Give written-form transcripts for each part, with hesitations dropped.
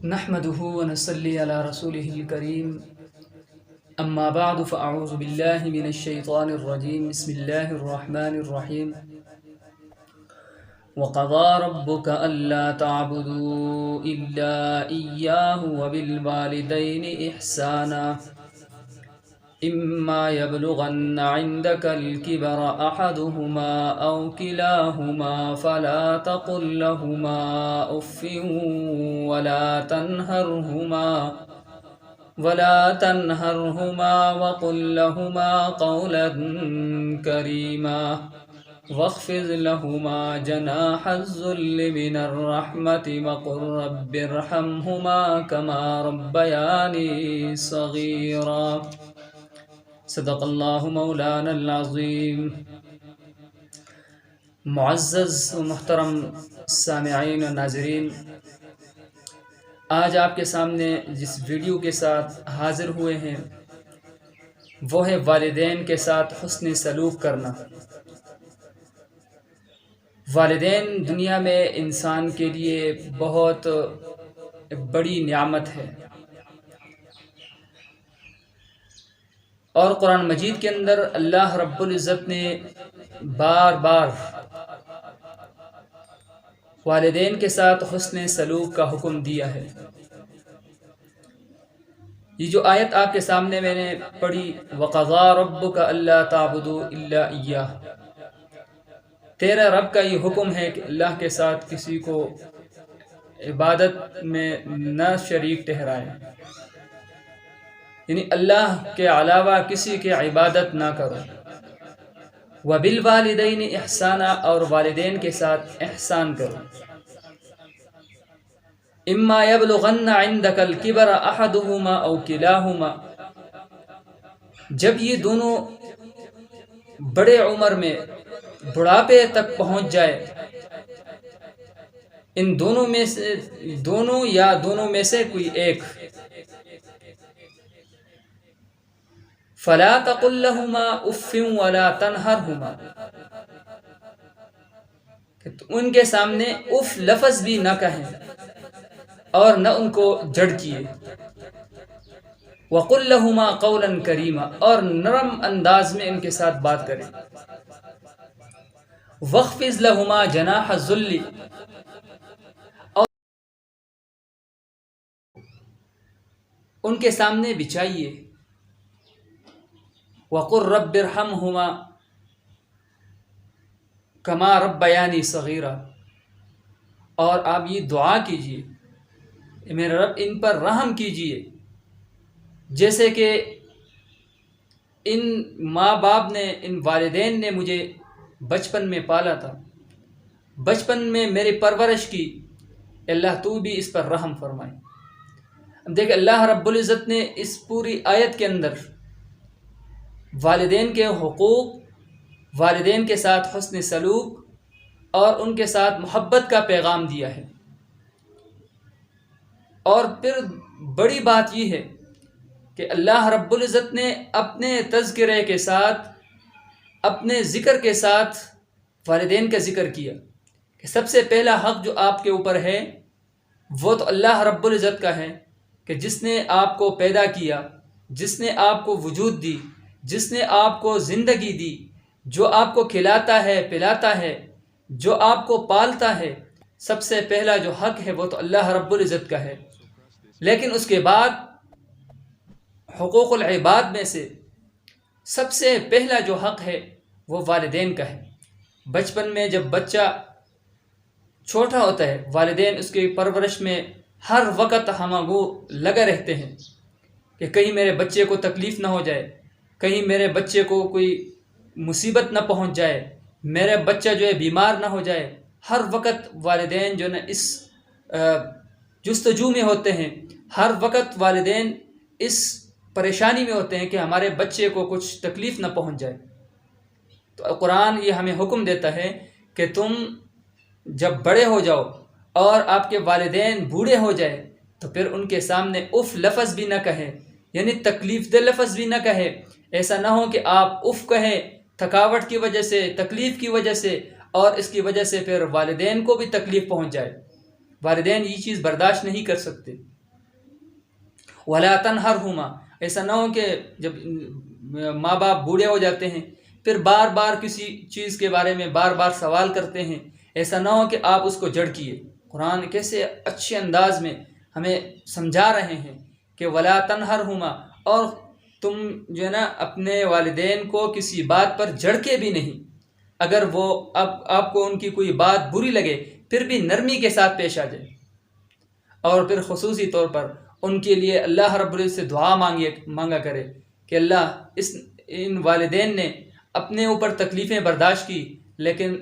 نحمده ونصلي على رسوله الكريم اما بعد فاعوذ بالله من الشيطان الرجيم بسم الله الرحمن الرحيم وقضى ربك الا تعبدوا الا اياه وبالوالدين احسانا اما يبلغن عندك الكبر احدهما او كلاهما فلا تقل لهما اف ولا تنهرهما وقل لهما قولا كريما واخفض لهما جناح الذل من الرحمة وقل رب ارحمهما كما ربياني صغيرا صدق اللہ مولانا العظیم۔ معزز و محترم سامعین و ناظرین، آج آپ کے سامنے جس ویڈیو کے ساتھ حاضر ہوئے ہیں وہ ہے والدین کے ساتھ حسن سلوک کرنا۔ والدین دنیا میں انسان کے لیے بہت بڑی نعمت ہے، اور قرآن مجید کے اندر اللہ رب العزت نے بار بار والدین کے ساتھ حسن سلوک کا حکم دیا ہے۔ یہ جو آیت آپ کے سامنے میں نے پڑھی، وَقَضَى رَبُّكَ أَلَّا تَعْبُدُوا إِلَّا إِيَّاهُ، تیرا رب کا یہ حکم ہے کہ اللہ کے ساتھ کسی کو عبادت میں نہ شریک ٹھہرائیں، یعنی اللہ کے علاوہ کسی کی عبادت نہ کرو۔ وَبِالْوَالِدَيْنِ احسانا، اور والدین کے ساتھ احسان کرو۔ اما يبلغن عندك الكبر احدهما او كلاهما، جب یہ دونوں بڑے عمر میں بڑھاپے تک پہنچ جائے، ان دونوں میں سے دونوں میں سے کوئی ایک، فلا تقل لهما اف ولا تنهرهما، کہ ان کے سامنے اف لفظ بھی نہ کہیں اور نہ ان کو جھڑکیے۔ وقل لهما قولا کریما، اور نرم انداز میں ان کے ساتھ بات کریں۔ واخفض لهما جناح الذل، اور ان کے سامنے بچھائیے۔ وقل رب ارحمهما كما ربياني صغيرا، اور آپ یہ دعا کیجیے، میرے رب ان پر رحم کیجیے جیسے کہ ان ماں باپ نے، ان والدین نے مجھے بچپن میں پالا تھا، بچپن میں میری پرورش کی، اللہ تو بھی اس پر رحم فرمائے۔ اب دیکھیں، اللہ رب العزت نے اس پوری آیت کے اندر والدین کے حقوق، والدین کے ساتھ حسن سلوک اور ان کے ساتھ محبت کا پیغام دیا ہے۔ اور پھر بڑی بات یہ ہے کہ اللہ رب العزت نے اپنے تذکرے کے ساتھ، اپنے ذکر کے ساتھ والدین کا ذکر کیا کہ سب سے پہلا حق جو آپ کے اوپر ہے وہ تو اللہ رب العزت کا ہے، کہ جس نے آپ کو پیدا کیا، جس نے آپ کو وجود دی، جس نے آپ کو زندگی دی، جو آپ کو کھلاتا ہے، پلاتا ہے، جو آپ کو پالتا ہے، سب سے پہلا جو حق ہے وہ تو اللہ رب العزت کا ہے۔ لیکن اس کے بعد حقوق العباد میں سے سب سے پہلا جو حق ہے وہ والدین کا ہے۔ بچپن میں جب بچہ چھوٹا ہوتا ہے، والدین اس کی پرورش میں ہر وقت ہمہ لگے رہتے ہیں کہ کہیں میرے بچے کو تکلیف نہ ہو جائے، کہیں میرے بچے کو کوئی مصیبت نہ پہنچ جائے، میرا بچہ جو ہے بیمار نہ ہو جائے۔ ہر وقت والدین جو ہے اس جستجو میں ہوتے ہیں، ہر وقت والدین اس پریشانی میں ہوتے ہیں کہ ہمارے بچے کو کچھ تکلیف نہ پہنچ جائے۔ تو قرآن یہ ہمیں حکم دیتا ہے کہ تم جب بڑے ہو جاؤ اور آپ کے والدین بوڑھے ہو جائے تو پھر ان کے سامنے اف لفظ بھی نہ کہیں، یعنی تکلیف دہ لفظ بھی نہ کہے۔ ایسا نہ ہو کہ آپ اف کہیں تھکاوٹ کی وجہ سے، تکلیف کی وجہ سے، اور اس کی وجہ سے پھر والدین کو بھی تکلیف پہنچ جائے۔ والدین یہ چیز برداشت نہیں کر سکتے۔ ولا تنہرہما، ایسا نہ ہو کہ جب ماں باپ بوڑھے ہو جاتے ہیں پھر بار بار کسی چیز کے بارے میں بار بار سوال کرتے ہیں، ایسا نہ ہو کہ آپ اس کو جھڑکیے۔ قرآن کیسے اچھے انداز میں ہمیں سمجھا رہے ہیں کہ ولا تنہرہما، اور تم جو ہے نا اپنے والدین کو کسی بات پر جھڑکے بھی نہیں، اگر وہ آپ کو ان کی کوئی بات بری لگے پھر بھی نرمی کے ساتھ پیش آ جائے، اور پھر خصوصی طور پر ان کے لیے اللہ رب العزت سے دعا مانگا کرے کہ اللہ ان والدین نے اپنے اوپر تکلیفیں برداشت کی لیکن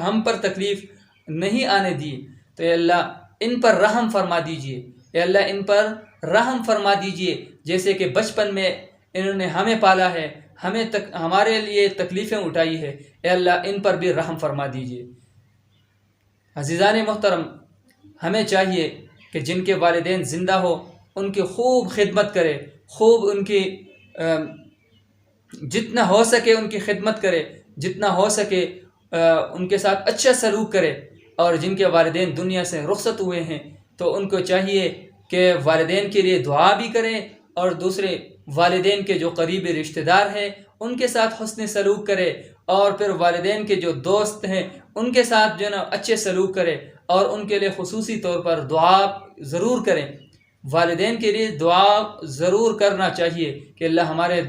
ہم پر تکلیف نہیں آنے دی، تو اے اللہ ان پر رحم فرما دیجئے، اے اللہ ان پر رحم فرما دیجئے، جیسے کہ بچپن میں انہوں نے ہمیں پالا ہے، ہمارے لیے تکلیفیں اٹھائی ہے، اے اللہ ان پر بھی رحم فرما دیجئے۔ عزیزان محترم، ہمیں چاہیے کہ جن کے والدین زندہ ہو ان کی خوب خدمت کرے، خوب ان کی جتنا ہو سکے ان کی خدمت کرے، جتنا ہو سکے ان کے ساتھ اچھا سلوک کرے، اور جن کے والدین دنیا سے رخصت ہوئے ہیں تو ان کو چاہیے کہ والدین کے لیے دعا بھی کریں، اور دوسرے والدین کے جو قریبی رشتہ دار ہیں ان کے ساتھ حسن سلوک کرے، اور پھر والدین کے جو دوست ہیں ان کے ساتھ جو ہے نا اچھے سلوک کرے، اور ان کے لیے خصوصی طور پر دعا ضرور کریں۔ والدین کے لیے دعا ضرور کرنا چاہیے کہ اللہ ہمارے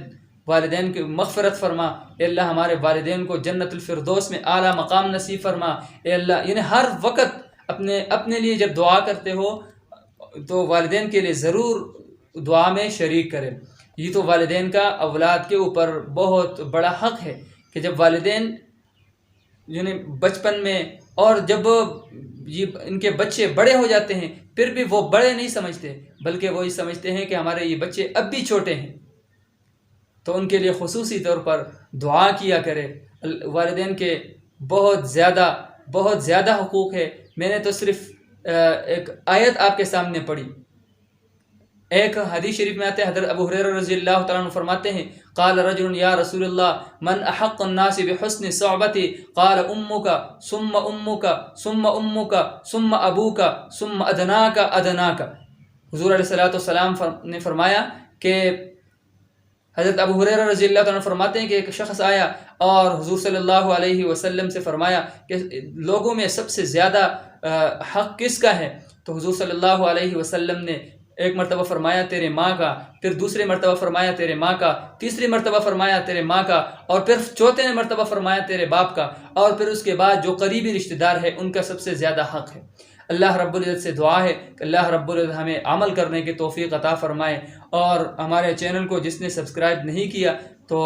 والدین کی مغفرت فرما، اے اللہ ہمارے والدین کو جنت الفردوس میں اعلیٰ مقام نصیب فرما، اے اللہ یعنی ہر وقت اپنے لیے جب دعا کرتے ہو تو والدین کے لیے ضرور دعا میں شریک کرے۔ یہ تو والدین کا اولاد کے اوپر بہت بڑا حق ہے کہ جب والدین یعنی بچپن میں، اور جب یہ ان کے بچے بڑے ہو جاتے ہیں پھر بھی وہ بڑے نہیں سمجھتے بلکہ وہ یہ سمجھتے ہیں کہ ہمارے یہ بچے اب بھی چھوٹے ہیں، تو ان کے لیے خصوصی طور پر دعا کیا کرے۔ والدین کے بہت زیادہ حقوق ہے۔ میں نے تو صرف ایک آیت آپ کے سامنے پڑھی۔ ایک حدیث شریف میں آتے ہیں، حضرت ابو ہریرہ رضی اللہ تعالیٰ عنہ فرماتے ہیں قال رجل یا رسول اللہ من احق الناس بحسن صحبتی قال امک ثم امک ثم امک ثم ابوک ثم ادناک ادناک۔ حضور علیہ الصلوۃ والسلام نے فرمایا کہ حضرت ابو ہریرہ رضی اللہ تعالیٰ عنہ فرماتے ہیں کہ ایک شخص آیا اور حضور صلی اللہ علیہ وسلم سے فرمایا کہ لوگوں میں سب سے زیادہ حق کس کا ہے؟ تو حضور صلی اللہ علیہ وسلم نے ایک مرتبہ فرمایا تیرے ماں کا، پھر دوسری مرتبہ فرمایا تیرے ماں کا، تیسری مرتبہ فرمایا تیرے ماں کا، اور پھر چوتھے مرتبہ فرمایا تیرے باپ کا، اور پھر اس کے بعد جو قریبی رشتہ دار ہے ان کا سب سے زیادہ حق ہے۔ اللہ رب العزت سے دعا ہے کہ اللہ رب العزت ہمیں عمل کرنے کی توفیق عطا فرمائے، اور ہمارے چینل کو جس نے سبسکرائب نہیں کیا تو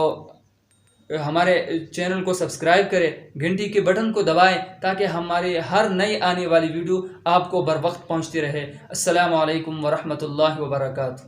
ہمارے چینل کو سبسکرائب کرے، گھنٹی کے بٹن کو دبائیں تاکہ ہماری ہر نئی آنے والی ویڈیو آپ کو بر وقت پہنچتی رہے۔ السلام علیکم ورحمۃ اللہ وبرکاتہ۔